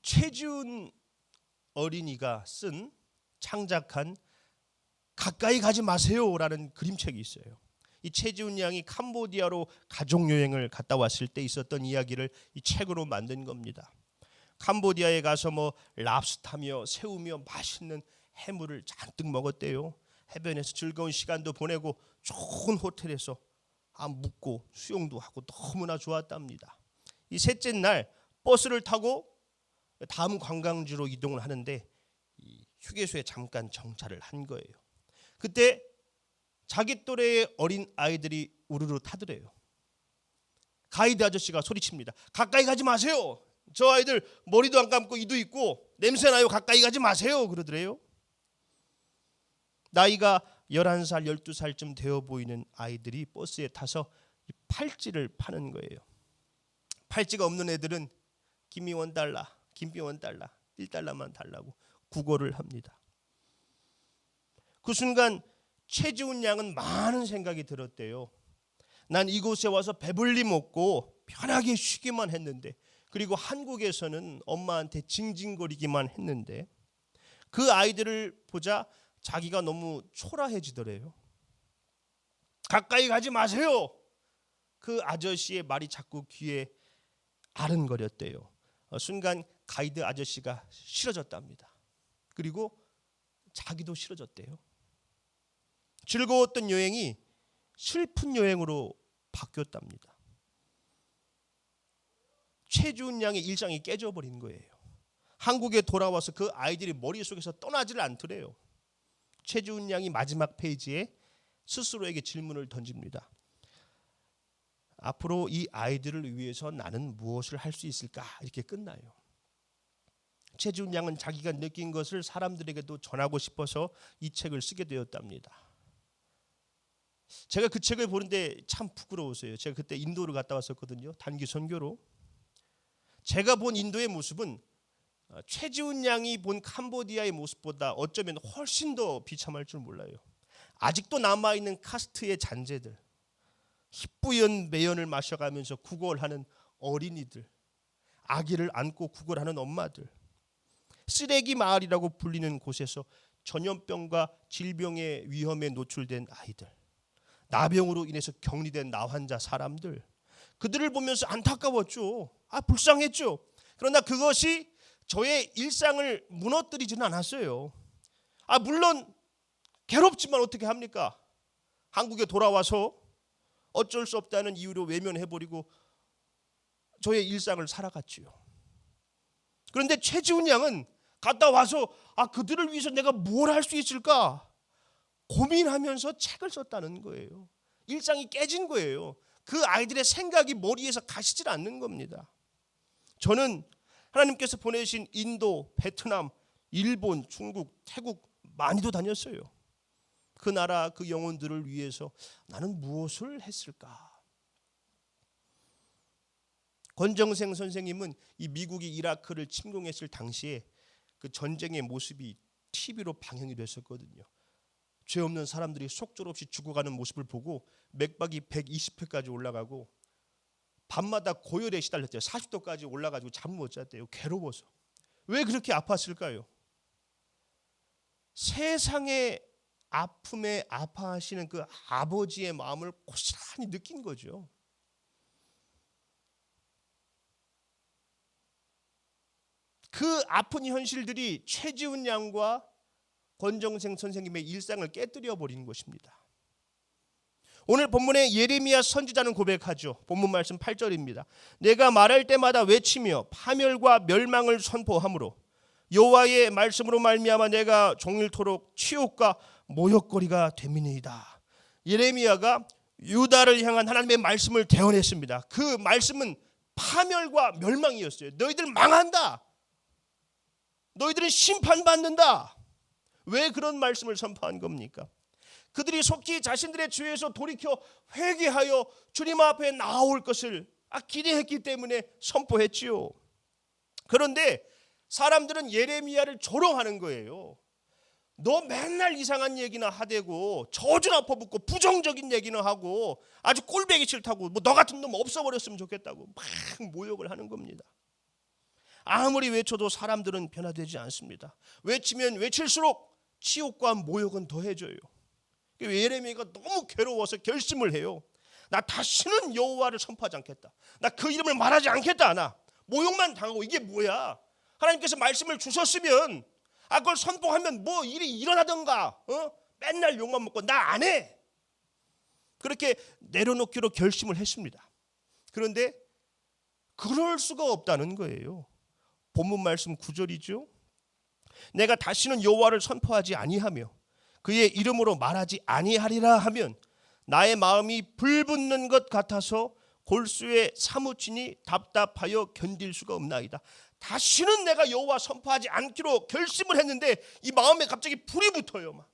최지훈 어린이가 창작한 가까이 가지 마세요라는 그림책이 있어요. 이 최지훈 양이 캄보디아로 가족여행을 갔다 왔을 때 있었던 이야기를 이 책으로 만든 겁니다. 캄보디아에 가서 랍스타며 새우며 맛있는 해물을 잔뜩 먹었대요. 해변에서 즐거운 시간도 보내고 좋은 호텔에서 묵고 수영도 하고 너무나 좋았답니다. 이 셋째 날 버스를 타고 다음 관광지로 이동을 하는데 이 휴게소에 잠깐 정차를 한 거예요. 그때 자기 또래의 어린 아이들이 우르르 타더래요. 가이드 아저씨가 소리칩니다. 가까이 가지 마세요. 저 아이들 머리도 안 감고 이도 있고 냄새나요. 가까이 가지 마세요. 그러더래요. 나이가 11살, 12살쯤 되어 보이는 아이들이 버스에 타서 팔찌를 파는 거예요. 팔찌가 없는 애들은 김이 $1, 김비 $1, $1만 달라고 구걸을 합니다. 그 순간 최지훈 양은 많은 생각이 들었대요. 난 이곳에 와서 배불리 먹고 편하게 쉬기만 했는데, 그리고 한국에서는 엄마한테 징징거리기만 했는데, 그 아이들을 보자 자기가 너무 초라해지더래요. 가까이 가지 마세요. 그 아저씨의 말이 자꾸 귀에 아른거렸대요. 순간 가이드 아저씨가 싫어졌답니다. 그리고 자기도 싫어졌대요. 즐거웠던 여행이 슬픈 여행으로 바뀌었답니다. 최지훈 양의 일상이 깨져버린 거예요. 한국에 돌아와서 그 아이들이 머릿속에서 떠나질 않더래요. 최지훈 양이 마지막 페이지에 스스로에게 질문을 던집니다. 앞으로 이 아이들을 위해서 나는 무엇을 할 수 있을까? 이렇게 끝나요. 최지훈 양은 자기가 느낀 것을 사람들에게도 전하고 싶어서 이 책을 쓰게 되었답니다. 제가 그 책을 보는데 참 부끄러웠어요. 제가 그때 인도를 갔다 왔었거든요. 단기 선교로. 제가 본 인도의 모습은 최지훈 양이 본 캄보디아의 모습보다 어쩌면 훨씬 더 비참할 줄 몰라요. 아직도 남아있는 카스트의 잔재들, 희뿌연 매연을 마셔가면서 구걸하는 어린이들, 아기를 안고 구걸하는 엄마들, 쓰레기 마을이라고 불리는 곳에서 전염병과 질병의 위험에 노출된 아이들, 나병으로 인해서 격리된 나환자 사람들, 그들을 보면서 안타까웠죠. 불쌍했죠. 그러나 그것이 저의 일상을 무너뜨리지는 않았어요. 물론 괴롭지만 어떻게 합니까? 한국에 돌아와서 어쩔 수 없다는 이유로 외면해버리고 저의 일상을 살아갔지요. 그런데 최지훈 양은 갔다 와서 그들을 위해서 내가 뭘 할 수 있을까 고민하면서 책을 썼다는 거예요. 일상이 깨진 거예요. 그 아이들의 생각이 머리에서 가시질 않는 겁니다. 저는 하나님께서 보내신 인도, 베트남, 일본, 중국, 태국 많이도 다녔어요. 그 나라 그 영혼들을 위해서 나는 무엇을 했을까? 권정생 선생님은 이 미국이 이라크를 침공했을 당시에 그 전쟁의 모습이 TV로 방영이 됐었거든요. 죄 없는 사람들이 속절없이 죽어가는 모습을 보고 맥박이 120회까지 올라가고 밤마다 고열에 시달렸대요. 40도까지 올라가지고 잠 못 잤대요. 괴로워서. 왜 그렇게 아팠을까요? 세상의 아픔에 아파하시는 그 아버지의 마음을 고스란히 느낀 거죠. 그 아픈 현실들이 최지훈 양과 권정생 선생님의 일상을 깨뜨려 버린 것입니다. 오늘 본문에 예레미야 선지자는 고백하죠. 본문 말씀 8절입니다. 내가 말할 때마다 외치며 파멸과 멸망을 선포하므로 여호와의 말씀으로 말미암아 내가 종일토록 치욕과 모욕거리가 됨이니이다. 예레미야가 유다를 향한 하나님의 말씀을 대언했습니다. 그 말씀은 파멸과 멸망이었어요. 너희들 망한다. 너희들은 심판받는다. 왜 그런 말씀을 선포한 겁니까? 그들이 속히 자신들의 죄에서 돌이켜 회개하여 주님 앞에 나올 것을 기대했기 때문에 선포했지요. 그런데 사람들은 예레미야를 조롱하는 거예요. 너 맨날 이상한 얘기나 하대고 저주나 퍼붓고 부정적인 얘기나 하고 아주 꼴보기 싫다고 너 같은 놈 없어버렸으면 좋겠다고 막 모욕을 하는 겁니다. 아무리 외쳐도 사람들은 변화되지 않습니다. 외치면 외칠수록 치욕과 모욕은 더해져요. 예레미야가 너무 괴로워서 결심을 해요. 나 다시는 여호와를 선포하지 않겠다. 나 그 이름을 말하지 않겠다. 나 모욕만 당하고 이게 뭐야? 하나님께서 말씀을 주셨으면 그걸 선포하면 뭐 일이 일어나던가. 맨날 욕만 먹고 나 안 해. 그렇게 내려놓기로 결심을 했습니다. 그런데 그럴 수가 없다는 거예요. 본문 말씀 9절이죠. 내가 다시는 여호와를 선포하지 아니하며 그의 이름으로 말하지 아니하리라 하면 나의 마음이 불붙는 것 같아서 골수에 사무치니 답답하여 견딜 수가 없나이다. 다시는 내가 여호와 선포하지 않기로 결심을 했는데 이 마음에 갑자기 불이 붙어요.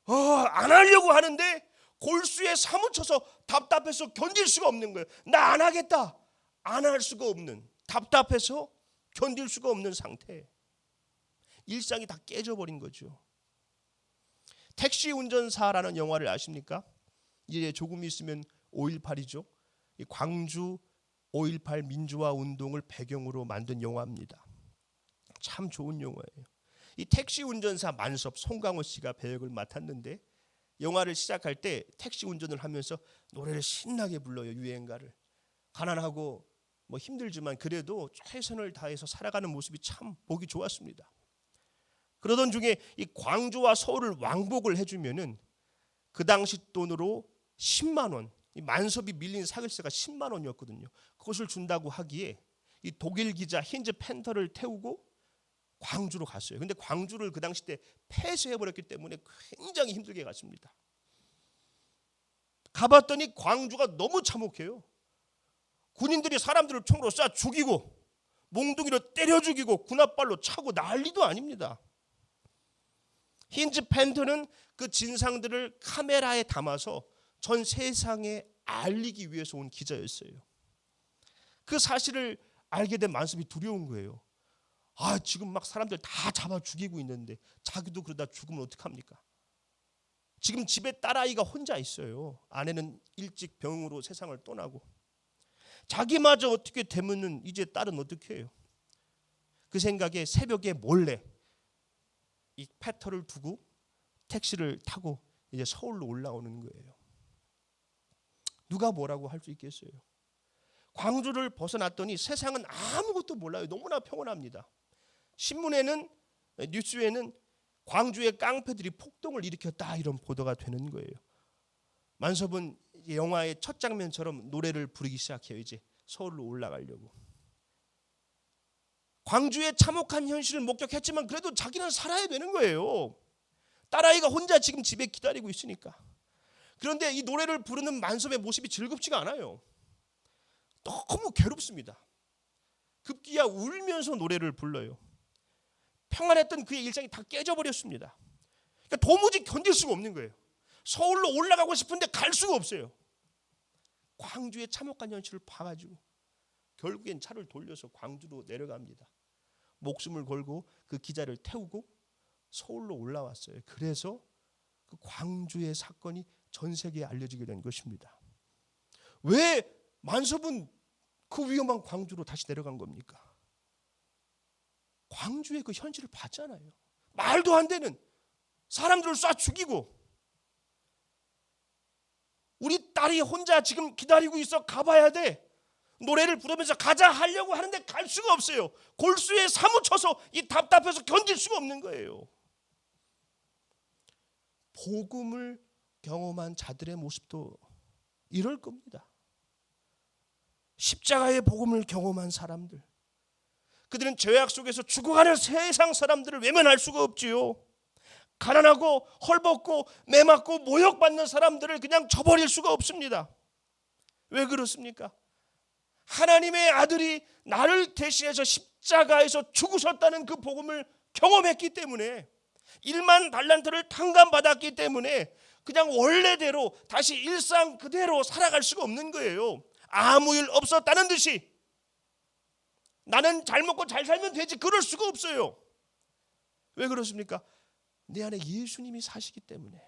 안 하려고 하는데 골수에 사무쳐서 답답해서 견딜 수가 없는 거예요. 나 안 하겠다. 안 할 수가 없는, 답답해서 견딜 수가 없는 상태. 일상이 다 깨져버린 거죠. 택시 운전사라는 영화를 아십니까? 이제 조금 있으면 5.18이죠. 광주 5.18 민주화 운동을 배경으로 만든 영화입니다. 참 좋은 영화예요. 이 택시 운전사 만섭 송강호 씨가 배역을 맡았는데 영화를 시작할 때 택시 운전을 하면서 노래를 신나게 불러요. 유행가를. 가난하고 힘들지만 그래도 최선을 다해서 살아가는 모습이 참 보기 좋았습니다. 그러던 중에 이 광주와 서울을 왕복을 해주면은 그 당시 돈으로 10만 원, 이 만섭이 밀린 사기세가 10만 원이었거든요. 그것을 준다고 하기에 이 독일 기자 힌즈 펜터를 태우고 광주로 갔어요. 근데 광주를 그 당시 때 폐쇄해버렸기 때문에 굉장히 힘들게 갔습니다. 가봤더니 광주가 너무 참혹해요. 군인들이 사람들을 총으로 쏴 죽이고 몽둥이로 때려 죽이고 군홧발로 차고 난리도 아닙니다. 힌즈 펜터는 그 진상들을 카메라에 담아서 전 세상에 알리기 위해서 온 기자였어요. 그 사실을 알게 된 만섭이 두려운 거예요. 지금 막 사람들 다 잡아 죽이고 있는데 자기도 그러다 죽으면 어떡합니까? 지금 집에 딸아이가 혼자 있어요. 아내는 일찍 병으로 세상을 떠나고 자기마저 어떻게 되면은 이제 딸은 어떻게 해요? 그 생각에 새벽에 몰래 이 패터를 두고 택시를 타고 이제 서울로 올라오는 거예요. 누가 뭐라고 할 수 있겠어요? 광주를 벗어났더니 세상은 아무것도 몰라요. 너무나 평온합니다. 신문에는, 뉴스에는 광주의 깡패들이 폭동을 일으켰다 이런 보도가 되는 거예요. 만섭은 영화의 첫 장면처럼 노래를 부르기 시작해요. 이제 서울로 올라가려고. 광주의 참혹한 현실을 목격했지만 그래도 자기는 살아야 되는 거예요. 딸아이가 혼자 지금 집에 기다리고 있으니까. 그런데 이 노래를 부르는 만섭의 모습이 즐겁지가 않아요. 너무 괴롭습니다. 급기야 울면서 노래를 불러요. 평안했던 그의 일상이 다 깨져버렸습니다. 그러니까 도무지 견딜 수가 없는 거예요. 서울로 올라가고 싶은데 갈 수가 없어요. 광주의 참혹한 현실을 봐가지고 결국엔 차를 돌려서 광주로 내려갑니다. 목숨을 걸고 그 기자를 태우고 서울로 올라왔어요. 그래서 그 광주의 사건이 전 세계에 알려지게 된 것입니다. 왜 만섭은 그 위험한 광주로 다시 내려간 겁니까? 광주의 그 현실을 봤잖아요. 말도 안 되는 사람들을 쏴 죽이고 우리 딸이 혼자 지금 기다리고 있어 가봐야 돼. 노래를 부르면서 가자 하려고 하는데 갈 수가 없어요. 골수에 사무쳐서 이 답답해서 견딜 수가 없는 거예요. 복음을 경험한 자들의 모습도 이럴 겁니다. 십자가의 복음을 경험한 사람들, 그들은 죄악 속에서 죽어가는 세상 사람들을 외면할 수가 없지요. 가난하고 헐벗고 매맞고 모욕받는 사람들을 그냥 저버릴 수가 없습니다. 왜 그렇습니까? 하나님의 아들이 나를 대신해서 십자가에서 죽으셨다는 그 복음을 경험했기 때문에 1만 달란트를 탕감받았기 때문에 그냥 원래대로 다시 일상 그대로 살아갈 수가 없는 거예요. 아무 일 없었다는 듯이 나는 잘 먹고 잘 살면 되지 그럴 수가 없어요. 왜 그렇습니까? 내 안에 예수님이 사시기 때문에.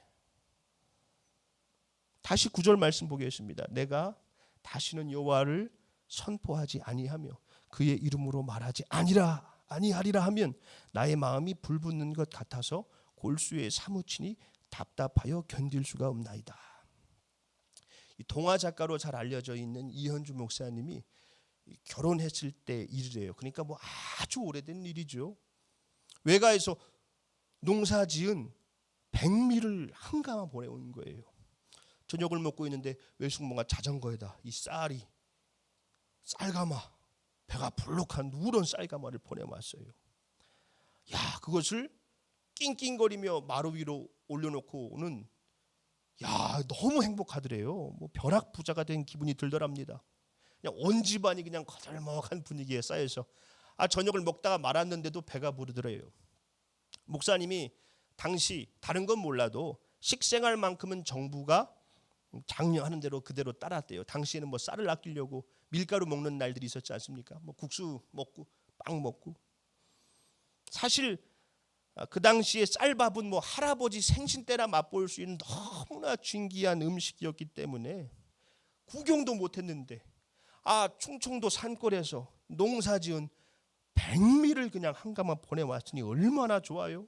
다시 9절 말씀 보겠습니다. 내가 다시는 여호와를 선포하지 아니하며 그의 이름으로 말하지 아니하리라 하면 나의 마음이 불붙는 것 같아서 골수에 사무치니 답답하여 견딜 수가 없나이다. 이 동화 작가로 잘 알려져 있는 이현주 목사님이 결혼했을 때 일이래요. 그러니까 뭐 아주 오래된 일이죠. 외가에서 농사지은 백미를 한가마 보내온 거예요. 저녁을 먹고 있는데 외숙모가 자전거에다 이 쌀가마, 배가 불룩한 누런 쌀가마를 보내왔어요. 야, 그것을 낑낑거리며 마루 위로 올려놓고는 너무 행복하더래요. 뭐 벼락부자가 된 기분이 들더랍니다. 그냥 온 집안이 그냥 거들먹한 분위기에 쌓여서 저녁을 먹다가 말았는데도 배가 부르더래요. 목사님이 당시 다른 건 몰라도 식생활만큼은 정부가 장려하는 대로 그대로 따랐대요. 당시에는 뭐 쌀을 아끼려고 밀가루 먹는 날들이 있었지 않습니까? 뭐 국수 먹고 빵 먹고. 사실 그 당시에 쌀밥은 뭐 할아버지 생신 때나 맛볼 수 있는 너무나 진귀한 음식이었기 때문에 구경도 못했는데 충청도 산골에서 농사지은 백미를 그냥 한가마 보내왔으니 얼마나 좋아요.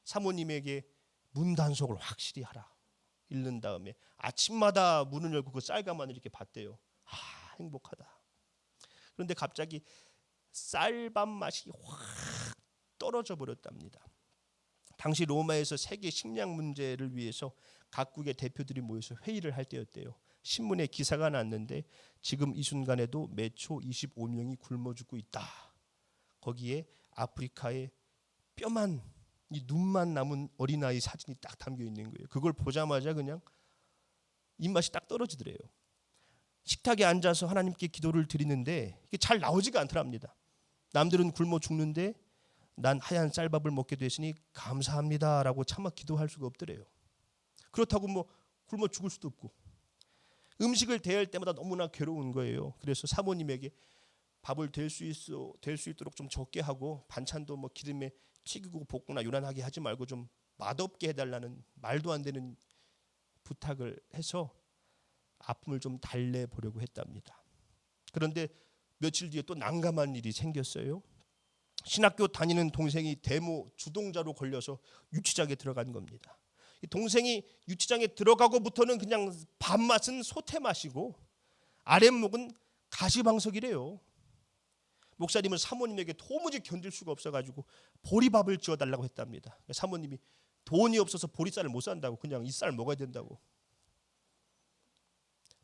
사모님에게 문단속을 확실히 하라 읽는 다음에 아침마다 문을 열고 그 쌀가마를 이렇게 봤대요. 행복하다. 그런데 갑자기 쌀밥 맛이 확 떨어져 버렸답니다. 당시 로마에서 세계 식량 문제를 위해서 각국의 대표들이 모여서 회의를 할 때였대요. 신문에 기사가 났는데 지금 이 순간에도 매초 25명이 굶어 죽고 있다. 거기에 아프리카의 뼈만 이 눈만 남은 어린아이 사진이 딱 담겨 있는 거예요. 그걸 보자마자 그냥 입맛이 딱 떨어지더래요. 식탁에 앉아서 하나님께 기도를 드리는데 이게 잘 나오지가 않더랍니다. 남들은 굶어 죽는데 난 하얀 쌀밥을 먹게 됐으니 감사합니다라고 차마 기도할 수가 없더래요. 그렇다고 뭐 굶어 죽을 수도 없고 음식을 대할 때마다 너무나 괴로운 거예요. 그래서 사모님에게 밥을 될 수 있도록 좀 적게 하고 반찬도 뭐 기름에 튀기고 볶거나 요란하게 하지 말고 좀 맛없게 해달라는 말도 안 되는 부탁을 해서 아픔을 좀 달래보려고 했답니다. 그런데 며칠 뒤에 또 난감한 일이 생겼어요. 신학교 다니는 동생이 데모 주동자로 걸려서 유치장에 들어간 겁니다. 이 동생이 유치장에 들어가고부터는 그냥 밥맛은 소태맛이고 아랫목은 가시방석이래요. 목사님은 사모님에게 도무지 견딜 수가 없어가지고 보리밥을 지어달라고 했답니다. 사모님이 돈이 없어서 보리쌀을 못 산다고 그냥 이 쌀 먹어야 된다고.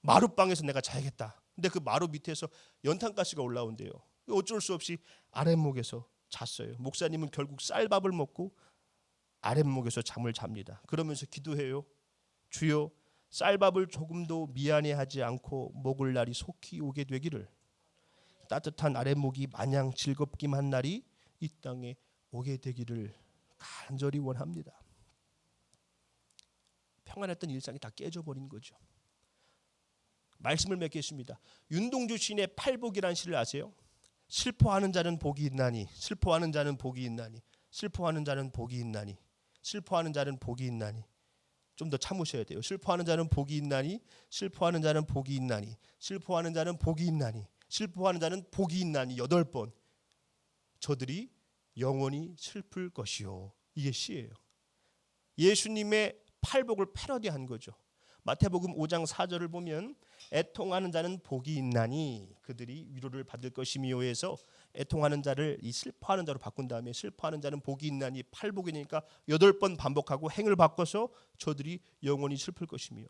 마룻방에서 내가 자야겠다. 근데 그 마루 밑에서 연탄가스가 올라온대요. 어쩔 수 없이 아랫목에서 잤어요. 목사님은 결국 쌀밥을 먹고 아랫목에서 잠을 잡니다. 그러면서 기도해요. 주여, 쌀밥을 조금도 미안해하지 않고 먹을 날이 속히 오게 되기를, 따뜻한 아랫목이 마냥 즐겁기만 한 날이 이 땅에 오게 되기를 간절히 원합니다. 평안했던 일상이 다 깨져버린 거죠. 말씀을 맺겠습니다. 윤동주 시인의 팔복이라는 시를 아세요? 슬퍼하는 자는 복이 있나니, 슬퍼하는 자는 복이 있나니, 슬퍼하는 자는 복이 있나니, 슬퍼하는 자는 복이 있나니. 좀 더 참으셔야 돼요. 슬퍼하는 자는 복이 있나니, 슬퍼하는 자는 복이 있나니, 슬퍼하는 자는 복이 있나니, 슬퍼하는 자는 복이 있나니 8번. 저들이 영원히 슬플 것이요. 이게 시예요. 예수님의 팔복을 패러디한 거죠. 마태복음 5장 4절을 보면 애통하는 자는 복이 있나니 그들이 위로를 받을 것이미요에서 애통하는 자를 이 슬퍼하는 자로 바꾼 다음에 슬퍼하는 자는 복이 있나니 팔복이니까 8번 반복하고 행을 바꿔서 저들이 영원히 슬플 것이미요.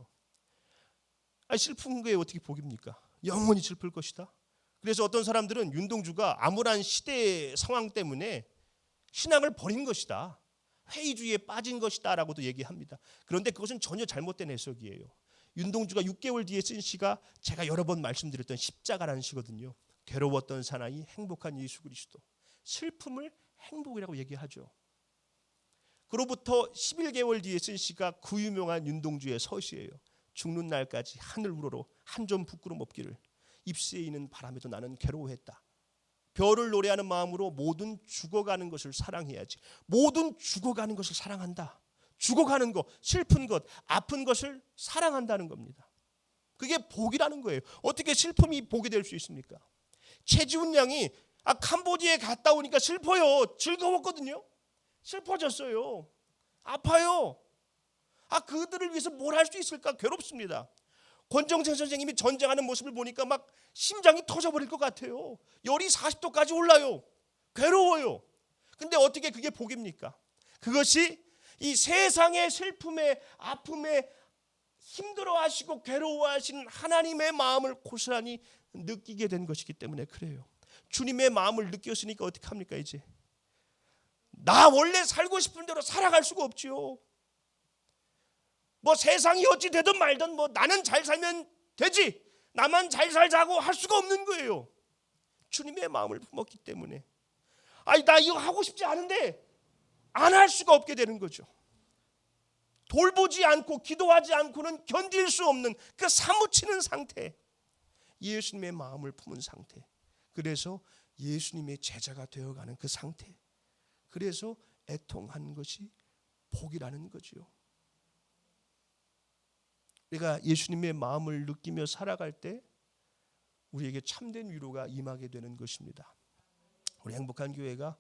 슬픈 게 어떻게 복입니까? 영원히 슬플 것이다. 그래서 어떤 사람들은 윤동주가 암울한 시대 상황 때문에 신앙을 버린 것이다, 회의주의에 빠진 것이다 라고도 얘기합니다. 그런데 그것은 전혀 잘못된 해석이에요. 윤동주가 6개월 뒤에 쓴 시가 제가 여러 번 말씀드렸던 십자가라는 시거든요. 괴로웠던 사나이 행복한 예수 그리스도, 슬픔을 행복이라고 얘기하죠. 그로부터 11개월 뒤에 쓴 시가 그 유명한 윤동주의 서시예요. 죽는 날까지 하늘 우러러 한 점 부끄럼 없기를, 입새에 있는 바람에도 나는 괴로워했다. 별을 노래하는 마음으로 모든 죽어가는 것을 사랑해야지. 모든 죽어가는 것을 사랑한다. 죽어가는 것, 슬픈 것, 아픈 것을 사랑한다는 겁니다. 그게 복이라는 거예요. 어떻게 슬픔이 복이 될 수 있습니까? 최지훈 양이 캄보디아에 갔다 오니까 슬퍼요. 즐거웠거든요. 슬퍼졌어요. 아파요. 그들을 위해서 뭘 할 수 있을까? 괴롭습니다. 권정찬 선생님이 전쟁하는 모습을 보니까 막 심장이 터져버릴 것 같아요. 열이 40도까지 올라요. 괴로워요. 근데 어떻게 그게 복입니까? 그것이 이 세상의 슬픔에 아픔에 힘들어하시고 괴로워하시는 하나님의 마음을 고스란히 느끼게 된 것이기 때문에 그래요. 주님의 마음을 느꼈으니까 어떻게 합니까? 이제 나 원래 살고 싶은 대로 살아갈 수가 없지요. 뭐 세상이 어찌 되든 말든 뭐 나는 잘 살면 되지, 나만 잘 살자고 할 수가 없는 거예요. 주님의 마음을 품었기 때문에 나 이거 하고 싶지 않은데 안 할 수가 없게 되는 거죠. 돌보지 않고 기도하지 않고는 견딜 수 없는 그 사무치는 상태, 예수님의 마음을 품은 상태, 그래서 예수님의 제자가 되어가는 그 상태, 그래서 애통한 것이 복이라는 거죠. 우리가 예수님의 마음을 느끼며 살아갈 때 우리에게 참된 위로가 임하게 되는 것입니다. 우리 행복한 교회가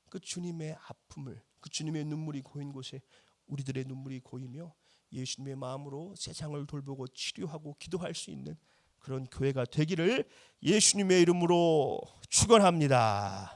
그 주님의 아픔을, 그 주님의 눈물이 고인 곳에 우리들의 눈물이 고이며 예수님의 마음으로 세상을 돌보고 치료하고 기도할 수 있는 그런 교회가 되기를 예수님의 이름으로 축원합니다.